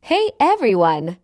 Hey everyone!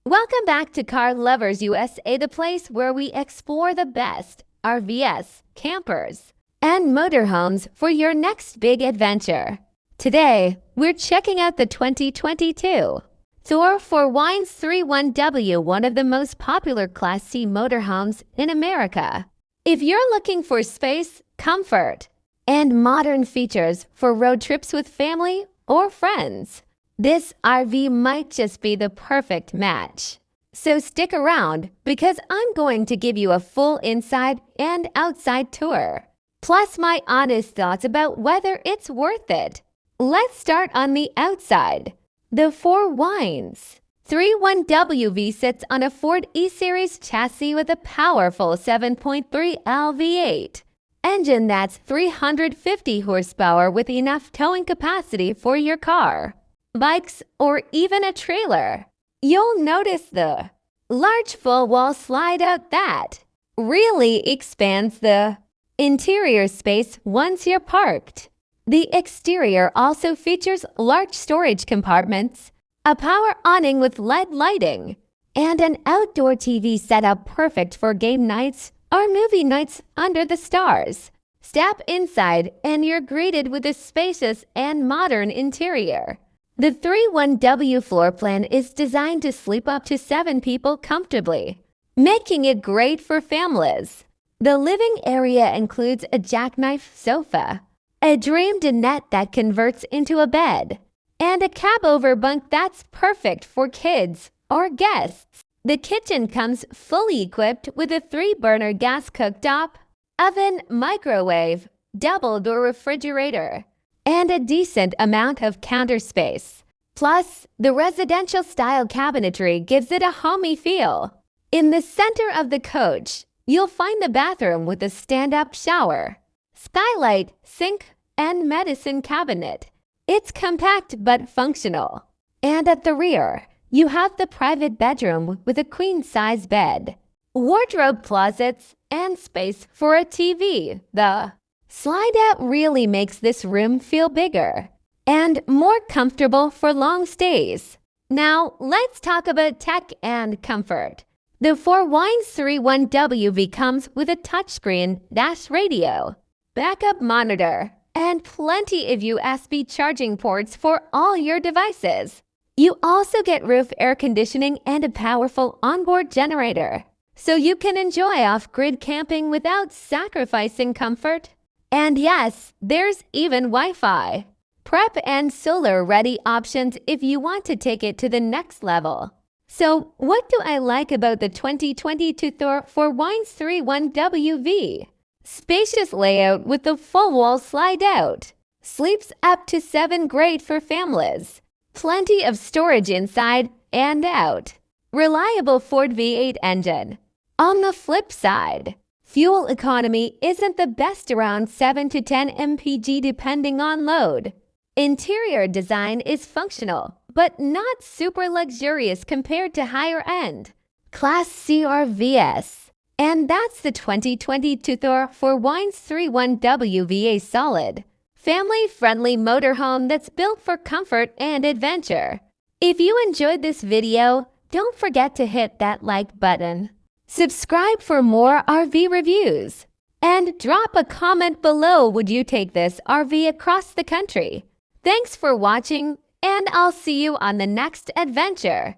Welcome back to Car Lovers USA, the place where we explore the best RVs, campers, and motorhomes for your next big adventure. Today, we're checking out the 2022 Thor Four Winds 31W, one of the most popular Class C motorhomes in America. If you're looking for space, comfort, and modern features for road trips with family or friends, this RV might just be the perfect match. So stick around because I'm going to give you a full inside and outside tour, plus my honest thoughts about whether it's worth it. Let's start on the outside. The Four Winds 31WV sits on a Ford E-Series chassis with a powerful 7.3L V8 engine that's 350 horsepower with enough towing capacity for your car, bikes, or even a trailer. You'll notice the large full-wall slide-out that really expands the interior space once you're parked. The exterior also features large storage compartments, a power awning with LED lighting, and an outdoor TV setup perfect for game nights or movie nights under the stars. Step inside and you're greeted with a spacious and modern interior. The 31W floor plan is designed to sleep up to 7 people comfortably, making it great for families. The living area includes a jackknife sofa, a dream dinette that converts into a bed, and a cab-over bunk that's perfect for kids or guests. The kitchen comes fully equipped with a 3-burner gas cooktop, oven, microwave, double-door refrigerator, and a decent amount of counter space. Plus, the residential-style cabinetry gives it a homey feel. In the center of the coach, you'll find the bathroom with a stand-up shower, skylight, sink, and medicine cabinet. It's compact but functional. And at the rear, you have the private bedroom with a queen-size bed, wardrobe closets, and space for a TV. The slide-out really makes this room feel bigger and more comfortable for long stays. Now, let's talk about tech and comfort. The Four Winds 31WV comes with a touchscreen dash radio, backup monitor, and plenty of USB charging ports for all your devices. You also get roof air conditioning and a powerful onboard generator, so you can enjoy off-grid camping without sacrificing comfort. And yes, there's even Wi-Fi, prep, and solar-ready options if you want to take it to the next level. So, what do I like about the 2022 Thor Four Winds 31WV? Spacious layout with the full-wall slide-out. Sleeps up to 7, great for families. Plenty of storage inside and out. Reliable Ford V8 engine. On the flip side, fuel economy isn't the best, around 7 to 10 mpg depending on load. Interior design is functional, but not super luxurious compared to higher-end Class C RVs. And that's the 2022 Thor Four Winds 31WV, a solid, family-friendly motorhome that's built for comfort and adventure. If you enjoyed this video, don't forget to hit that like button. Subscribe for more RV reviews. And drop a comment below, would you take this RV across the country? Thanks for watching, and I'll see you on the next adventure.